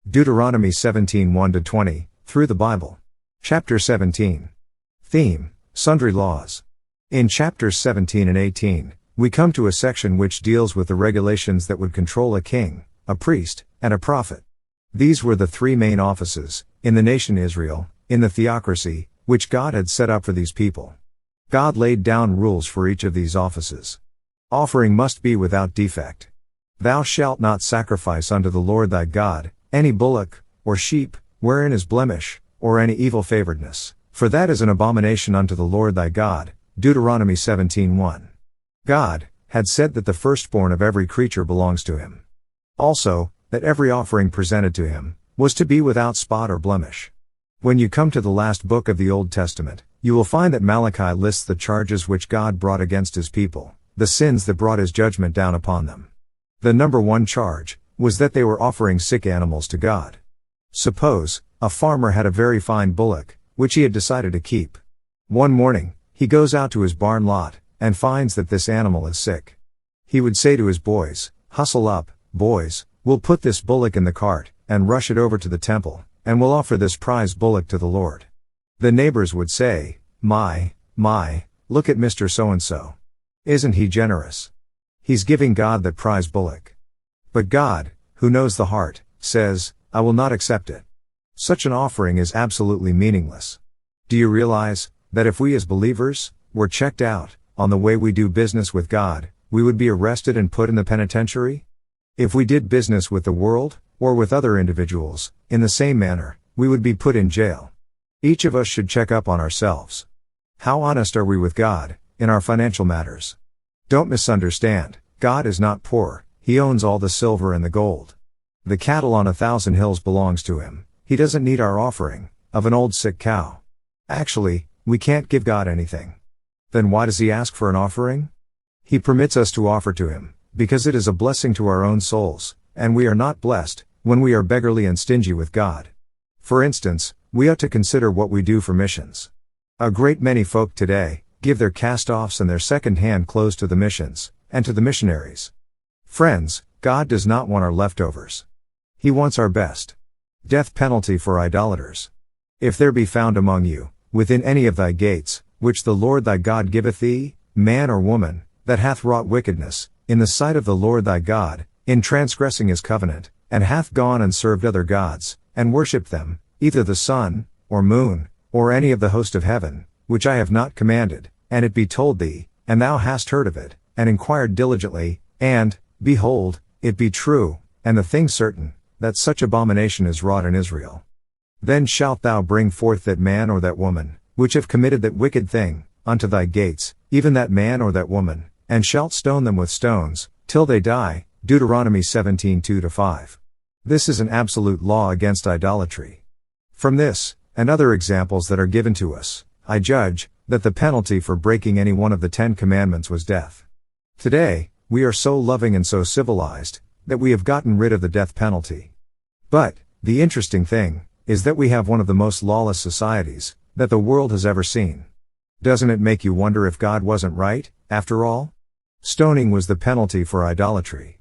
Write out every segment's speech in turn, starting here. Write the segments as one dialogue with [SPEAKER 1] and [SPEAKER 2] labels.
[SPEAKER 1] Deuteronomy 17 1-20, through the Bible. Chapter 17. Theme: Sundry Laws. In chapters 17 and 18, we come to a section which deals with the regulations that would control a king, a priest, and a prophet. These were the three main offices, in the nation Israel, in the theocracy, which God had set up for these people. God laid down rules for each of these offices. Offering must be without defect. Thou shalt not sacrifice unto the Lord thy God any bullock, or sheep, wherein is blemish, or any evil favoredness, for that is an abomination unto the Lord thy God. Deuteronomy 17:1. God had said that the firstborn of every creature belongs to him. Also, that every offering presented to him was to be without spot or blemish. When you come to the last book of the Old Testament, you will find that Malachi lists the charges which God brought against his people, the sins that brought his judgment down upon them. The number one charge was that they were offering sick animals to God. Suppose a farmer had a very fine bullock, which he had decided to keep. One morning, he goes out to his barn lot, and finds that this animal is sick. He would say to his boys, "Hustle up, boys, we'll put this bullock in the cart, and rush it over to the temple, and we'll offer this prize bullock to the Lord." The neighbors would say, My, look at Mr. So-and-so. Isn't he generous? He's giving God that prize bullock. But God, who knows the heart, says, "I will not accept it." Such an offering is absolutely meaningless. Do you realize that if we as believers were checked out on the way we do business with God, we would be arrested and put in the penitentiary? If we did business with the world, or with other individuals, in the same manner, we would be put in jail. Each of us should check up on ourselves. How honest are we with God in our financial matters? Don't misunderstand, God is not poor, he owns all the silver and the gold. The cattle on 1,000 hills belongs to him. He doesn't need our offering of an old sick cow. Actually, we can't give God anything. Then why does he ask for an offering? He permits us to offer to him, because it is a blessing to our own souls, and we are not blessed when we are beggarly and stingy with God. For instance, we ought to consider what we do for missions. A great many folk today give their cast-offs and their second-hand clothes to the missions, and to the missionaries. Friends, God does not want our leftovers. He wants our best. Death penalty for idolaters. If there be found among you, within any of thy gates, which the Lord thy God giveth thee, man or woman, that hath wrought wickedness, in the sight of the Lord thy God, in transgressing his covenant, and hath gone and served other gods, and worshipped them, either the sun, or moon, or any of the host of heaven, which I have not commanded, and it be told thee, and thou hast heard of it, and inquired diligently, and, behold, it be true, and the thing certain, that such abomination is wrought in Israel. Then shalt thou bring forth that man or that woman, which have committed that wicked thing, unto thy gates, even that man or that woman, and shalt stone them with stones, till they die. Deuteronomy 17 2-5. This is an absolute law against idolatry. From this, and other examples that are given to us, I judge that the penalty for breaking any one of the 10 commandments was death. Today, we are so loving and so civilized, that we have gotten rid of the death penalty. But, the interesting thing, is that we have one of the most lawless societies that the world has ever seen. Doesn't it make you wonder if God wasn't right, after all? Stoning was the penalty for idolatry.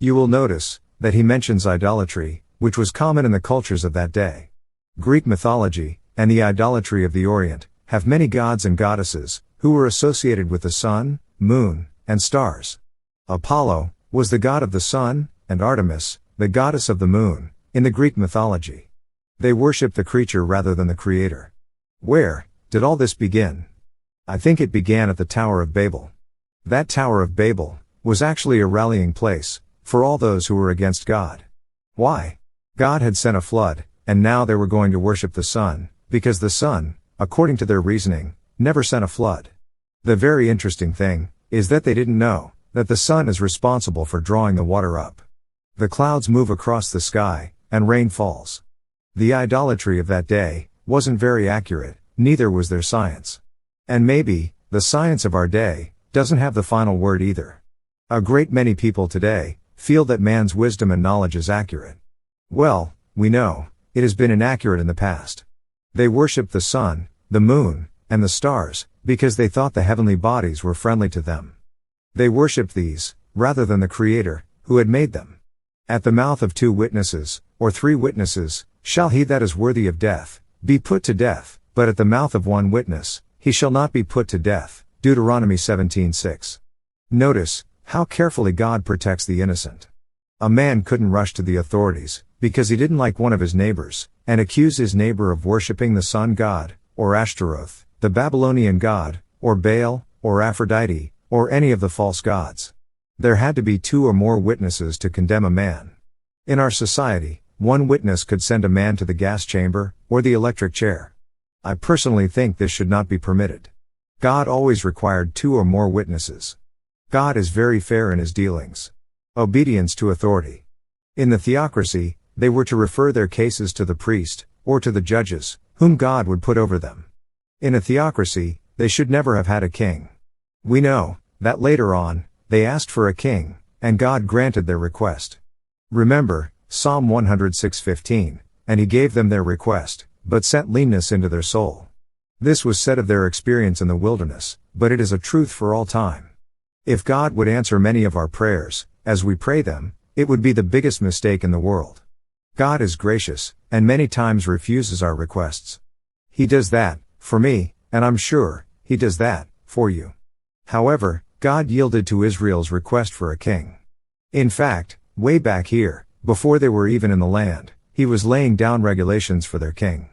[SPEAKER 1] You will notice that he mentions idolatry, which was common in the cultures of that day. Greek mythology, and the idolatry of the Orient, have many gods and goddesses, who were associated with the sun, moon, and stars. Apollo was the god of the sun, and Artemis, the goddess of the moon, in the Greek mythology. They worshipped the creature rather than the creator. Where did all this begin? I think it began at the Tower of Babel. That Tower of Babel was actually a rallying place for all those who were against God. Why? God had sent a flood, and now they were going to worship the sun, because the sun, according to their reasoning, never sent a flood. The very interesting thing is that they didn't know that the sun is responsible for drawing the water up. The clouds move across the sky, and rain falls. The idolatry of that day wasn't very accurate, neither was their science. And maybe the science of our day doesn't have the final word either. A great many people today feel that man's wisdom and knowledge is accurate. Well, we know it has been inaccurate in the past. They worshipped the sun, the moon, and the stars, because they thought the heavenly bodies were friendly to them. They worshipped these, rather than the Creator, who had made them. At the mouth of 2 witnesses, or 3 witnesses, shall he that is worthy of death be put to death, but at the mouth of 1 witness he shall not be put to death. Deuteronomy 17:6. Notice how carefully God protects the innocent. A man couldn't rush to the authorities because he didn't like one of his neighbors and accuse his neighbor of worshipping the sun god, or Ashtaroth, the Babylonian god, or Baal, or Aphrodite, or any of the false gods. There had to be 2 or more witnesses to condemn a man. In our society, 1 witness could send a man to the gas chamber, or the electric chair. I personally think this should not be permitted. God always required 2 or more witnesses. God is very fair in his dealings. Obedience to authority. In the theocracy, they were to refer their cases to the priest, or to the judges, whom God would put over them. In a theocracy, they should never have had a king. We know that later on, they asked for a king, and God granted their request. Remember, Psalm 106:15, and he gave them their request, but sent leanness into their soul. This was said of their experience in the wilderness, but it is a truth for all time. If God would answer many of our prayers, as we pray them, it would be the biggest mistake in the world. God is gracious, and many times refuses our requests. He does that, for me, and I'm sure, he does that, for you. However, God yielded to Israel's request for a king. In fact, way back here, before they were even in the land, he was laying down regulations for their king.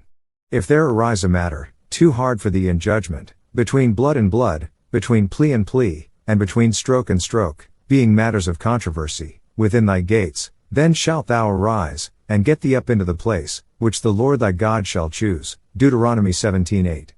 [SPEAKER 1] If there arise a matter, too hard for thee in judgment, between blood and blood, between plea and plea, and between stroke and stroke, being matters of controversy, within thy gates, then shalt thou arise, and get thee up into the place, which the Lord thy God shall choose. Deuteronomy 17:8.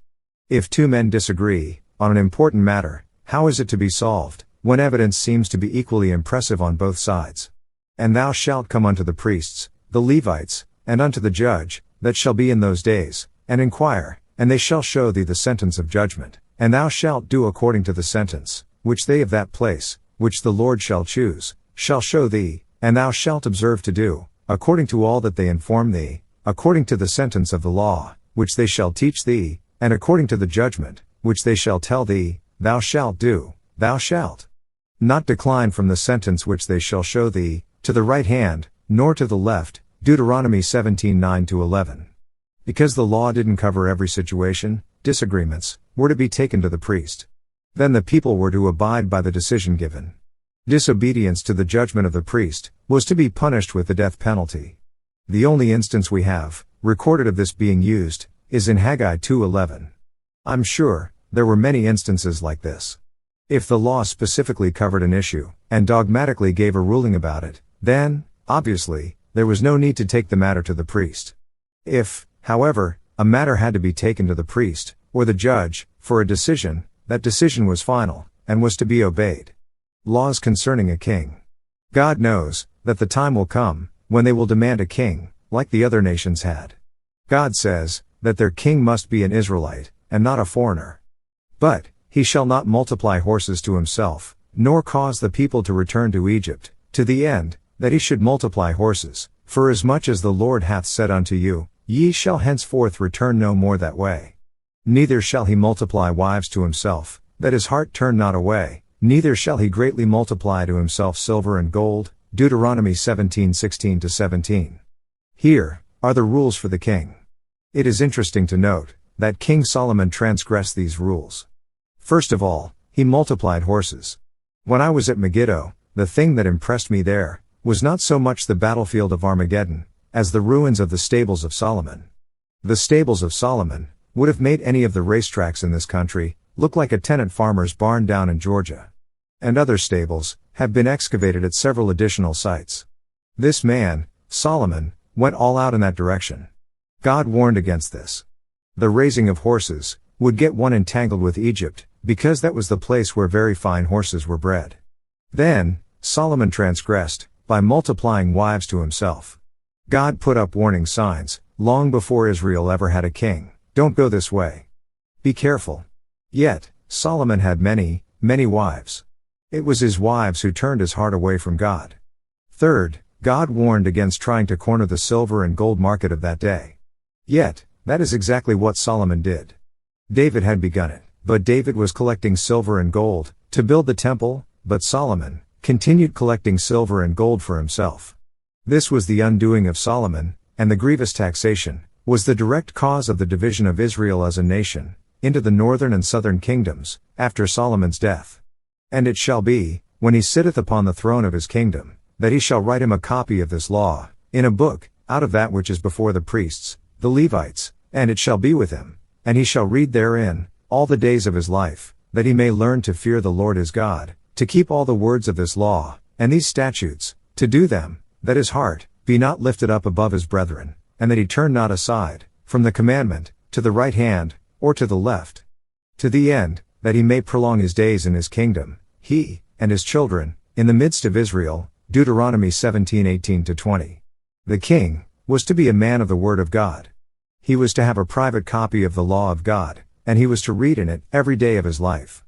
[SPEAKER 1] If 2 men disagree, on an important matter, how is it to be solved, when evidence seems to be equally impressive on both sides? And thou shalt come unto the priests, the Levites, and unto the judge, that shall be in those days, and inquire, and they shall show thee the sentence of judgment, and thou shalt do according to the sentence, which they of that place, which the Lord shall choose, shall show thee, and thou shalt observe to do, according to all that they inform thee, according to the sentence of the law, which they shall teach thee, and according to the judgment, which they shall tell thee, thou shalt do, thou shalt not decline from the sentence which they shall show thee, to the right hand, nor to the left. Deuteronomy 17:9-11. Because the law didn't cover every situation, disagreements were to be taken to the priest. Then the people were to abide by the decision given. Disobedience to the judgment of the priest was to be punished with the death penalty. The only instance we have recorded of this being used is in Haggai 2:11. I'm sure there were many instances like this. If the law specifically covered an issue, and dogmatically gave a ruling about it, then, obviously, there was no need to take the matter to the priest. If, however, a matter had to be taken to the priest, or the judge, for a decision, that decision was final, and was to be obeyed. Laws concerning a king. God knows that the time will come, when they will demand a king, like the other nations had. God says that their king must be an Israelite, and not a foreigner. But he shall not multiply horses to himself, nor cause the people to return to Egypt, to the end that he should multiply horses, for as much as the Lord hath said unto you, ye shall henceforth return no more that way. Neither shall he multiply wives to himself, that his heart turn not away, neither shall he greatly multiply to himself silver and gold. Deuteronomy 17:16-17. Here are the rules for the king. It is interesting to note that King Solomon transgressed these rules. First of all, he multiplied horses. When I was at Megiddo, the thing that impressed me there was not so much the battlefield of Armageddon, as the ruins of the stables of Solomon. The stables of Solomon would have made any of the racetracks in this country look like a tenant farmer's barn down in Georgia. And other stables have been excavated at several additional sites. This man, Solomon, went all out in that direction. God warned against this. The raising of horses would get one entangled with Egypt, because that was the place where very fine horses were bred. Then, Solomon transgressed by multiplying wives to himself. God put up warning signs long before Israel ever had a king. Don't go this way. Be careful. Yet, Solomon had many, many wives. It was his wives who turned his heart away from God. Third, God warned against trying to corner the silver and gold market of that day. Yet, that is exactly what Solomon did. David had begun it, but David was collecting silver and gold to build the temple, but Solomon continued collecting silver and gold for himself. This was the undoing of Solomon, and the grievous taxation was the direct cause of the division of Israel as a nation, into the northern and southern kingdoms, after Solomon's death. And it shall be, when he sitteth upon the throne of his kingdom, that he shall write him a copy of this law, in a book, out of that which is before the priests, the Levites, and it shall be with him, and he shall read therein, all the days of his life, that he may learn to fear the Lord his God, to keep all the words of this law, and these statutes, to do them, that his heart be not lifted up above his brethren, and that he turn not aside, from the commandment, to the right hand, or to the left. To the end, that he may prolong his days in his kingdom, he, and his children, in the midst of Israel. Deuteronomy 17:18-20. The king was to be a man of the word of God. He was to have a private copy of the law of God, and he was to read in it every day of his life.